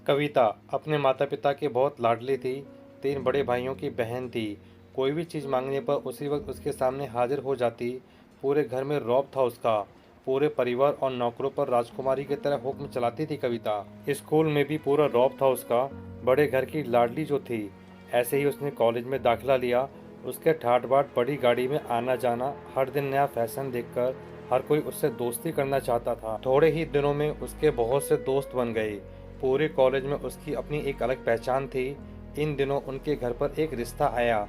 कविता अपने माता पिता की बहुत लाडली थी। 3 बड़े भाइयों की बहन थी। कोई भी चीज़ मांगने पर उसी वक्त उसके सामने हाजिर हो जाती। पूरे घर में रौब था उसका। पूरे परिवार और नौकरों पर राजकुमारी की तरह हुक्म चलाती थी कविता। स्कूल में भी पूरा रौब था उसका। बड़े घर की लाडली जो थी। ऐसे ही उसने कॉलेज में दाखिला लिया। उसके ठाट बाट बड़ी गाड़ी में आना जाना, हर दिन नया फैशन देखकर हर कोई उससे दोस्ती करना चाहता था। थोड़े ही दिनों में उसके बहुत से दोस्त बन गए। पूरे कॉलेज में उसकी अपनी एक अलग पहचान थी। इन दिनों उनके घर पर एक रिश्ता आया।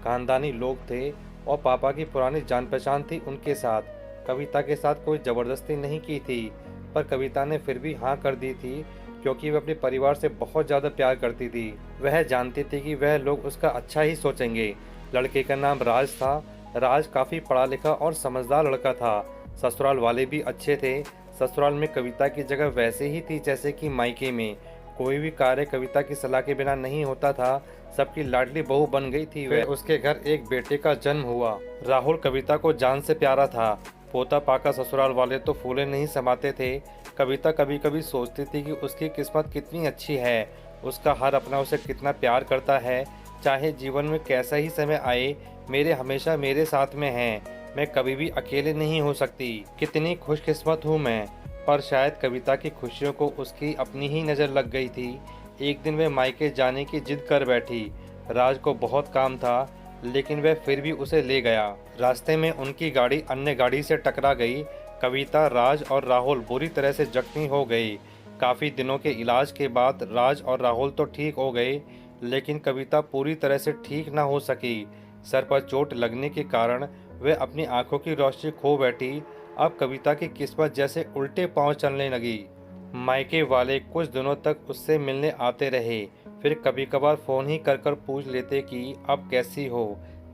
खानदानी लोग थे और पापा की पुरानी जान पहचान थी उनके साथ। कविता के साथ कोई जबरदस्ती नहीं की थी, पर कविता ने फिर भी हाँ कर दी थी, क्योंकि वह अपने परिवार से बहुत ज़्यादा प्यार करती थी। वह जानती थी कि वह लोग उसका अच्छा ही सोचेंगे। लड़के का नाम राज था। राज काफ़ी पढ़ा लिखा और समझदार लड़का था। ससुराल वाले भी अच्छे थे। ससुराल में कविता की जगह वैसे ही थी जैसे कि मायके में। कोई भी कार्य कविता की सलाह के बिना नहीं होता था। सबकी लाडली बहू बन गई थी। फिर उसके घर एक बेटे का जन्म हुआ। राहुल कविता को जान से प्यारा था। पोता पाका ससुराल वाले तो फूले नहीं समाते थे। कविता कभी कभी सोचती थी कि उसकी किस्मत कितनी अच्छी है। उसका हर अपना उसे कितना प्यार करता है। चाहे जीवन में कैसा ही समय आए, मेरे हमेशा मेरे साथ में हैं। मैं कभी भी अकेले नहीं हो सकती। कितनी खुशकिस्मत हूँ मैं। पर शायद कविता की खुशियों को उसकी अपनी ही नज़र लग गई थी। एक दिन वह मायके जाने की जिद कर बैठी। राज को बहुत काम था, लेकिन वह फिर भी उसे ले गया। रास्ते में उनकी गाड़ी अन्य गाड़ी से टकरा गई। कविता, राज और राहुल बुरी तरह से जख्मी हो गए। काफ़ी दिनों के इलाज के बाद राज और राहुल तो ठीक हो गए, लेकिन कविता पूरी तरह से ठीक ना हो सकी। सर पर चोट लगने के कारण वह अपनी आंखों की रोशनी खो बैठी। अब कविता की किस्मत जैसे उल्टे पांव चलने लगी। मायके वाले कुछ दिनों तक उससे मिलने आते रहे, फिर कभी कभार फ़ोन ही कर कर पूछ लेते कि अब कैसी हो।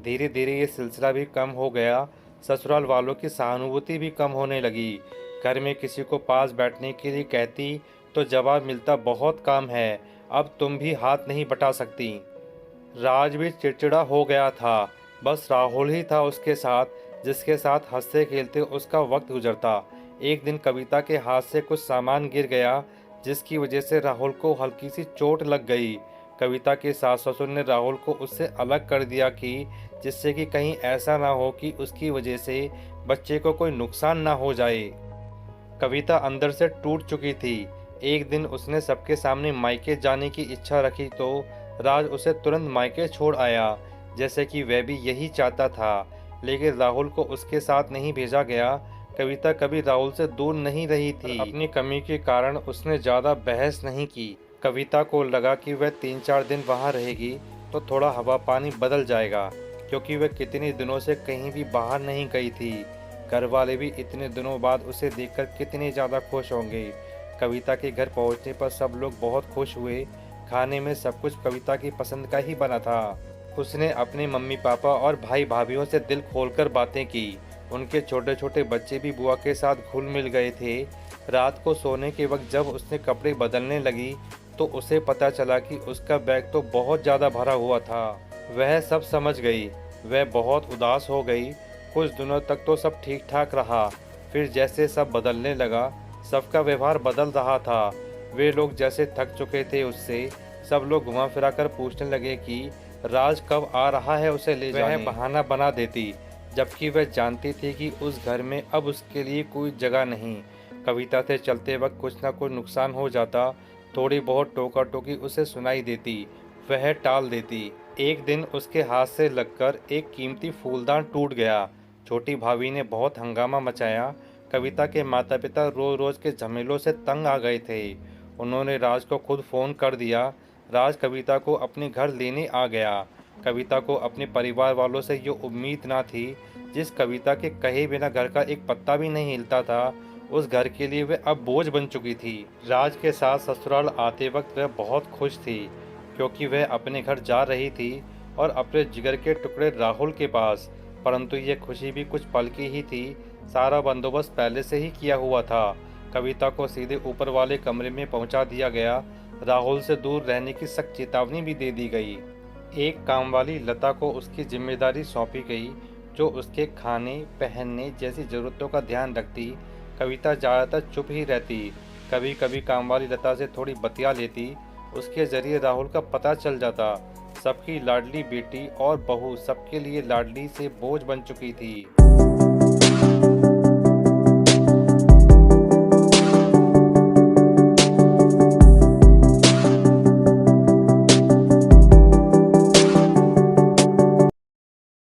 धीरे धीरे ये सिलसिला भी कम हो गया। ससुराल वालों की सहानुभूति भी कम होने लगी। घर में किसी को पास बैठने के लिए कहती तो जवाब मिलता, बहुत काम है, अब तुम भी हाथ नहीं बटा सकती। राज भी चिड़चिड़ा हो गया था। बस राहुल ही था उसके साथ, जिसके साथ हंसते खेलते उसका वक्त गुजरता। एक दिन कविता के हाथ से कुछ सामान गिर गया, जिसकी वजह से राहुल को हल्की सी चोट लग गई। कविता के सास ससुर ने राहुल को उससे अलग कर दिया कि जिससे कि कहीं ऐसा ना हो कि उसकी वजह से बच्चे को कोई नुकसान ना हो जाए। कविता अंदर से टूट चुकी थी। एक दिन उसने सबके सामने मायके जाने की इच्छा रखी तो राज उसे तुरंत मायके छोड़ आया, जैसे कि वह भी यही चाहता था। लेकिन राहुल को उसके साथ नहीं भेजा गया। कविता कभी राहुल से दूर नहीं रही थी। अपनी कमी के कारण उसने ज़्यादा बहस नहीं की। कविता को लगा कि वह 3-4 दिन वहाँ रहेगी तो थोड़ा हवा पानी बदल जाएगा, क्योंकि वह कितने दिनों से कहीं भी बाहर नहीं गई थी। घर वाले भी इतने दिनों बाद उसे देखकर कितने ज़्यादा खुश होंगे। कविता के घर पहुंचने पर सब लोग बहुत खुश हुए। खाने में सब कुछ कविता की पसंद का ही बना था। उसने अपने मम्मी पापा और भाई भाभीियों से दिल खोलकर बातें की। उनके छोटे छोटे बच्चे भी बुआ के साथ घुल मिल गए थे। रात को सोने के वक्त जब उसने कपड़े बदलने लगी तो उसे पता चला कि उसका बैग तो बहुत ज़्यादा भरा हुआ था। वह सब समझ गई। वह बहुत उदास हो गई। कुछ दिनों तक तो सब ठीक ठाक रहा, फिर जैसे सब बदलने लगा, सबका व्यवहार बदल रहा था। वे लोग जैसे थक चुके थे उससे। सब लोग घुमा फिरा कर पूछने लगे कि राज कब आ रहा है उसे ले जाने। वह बहाना बना देती, जबकि वह जानती थी कि उस घर में अब उसके लिए कोई जगह नहीं। कविता से चलते वक्त कुछ ना कुछ नुकसान हो जाता। थोड़ी बहुत टोका टोकी उसे सुनाई देती, वह टाल देती। एक दिन उसके हाथ से लगकर एक कीमती फूलदान टूट गया। छोटी भाभी ने बहुत हंगामा मचाया। कविता के माता पिता रोज रोज के झमेलों से तंग आ गए थे। उन्होंने राज को खुद फ़ोन कर दिया। राज कविता को अपने घर लेने आ गया। कविता को अपने परिवार वालों से ये उम्मीद ना थी। जिस कविता के कहे बिना घर का एक पत्ता भी नहीं हिलता था, उस घर के लिए वह अब बोझ बन चुकी थी। राज के साथ ससुराल आते वक्त वह बहुत खुश थी, क्योंकि वह अपने घर जा रही थी और अपने जिगर के टुकड़े राहुल के पास। परंतु यह खुशी भी कुछ पल की ही थी। सारा बंदोबस्त पहले से ही किया हुआ था। कविता को सीधे ऊपर वाले कमरे में पहुंचा दिया गया। राहुल से दूर रहने की सख्त चेतावनी भी दे दी गई। एक कामवाली लता को उसकी जिम्मेदारी सौंपी गई, जो उसके खाने पहनने जैसी ज़रूरतों का ध्यान रखती। कविता ज़्यादातर चुप ही रहती। कभी कभी कामवाली लता से थोड़ी बतिया लेती, उसके जरिए राहुल का पता चल जाता। सबकी लाडली बेटी और बहू सबके लिए लाडली से बोझ बन चुकी थी।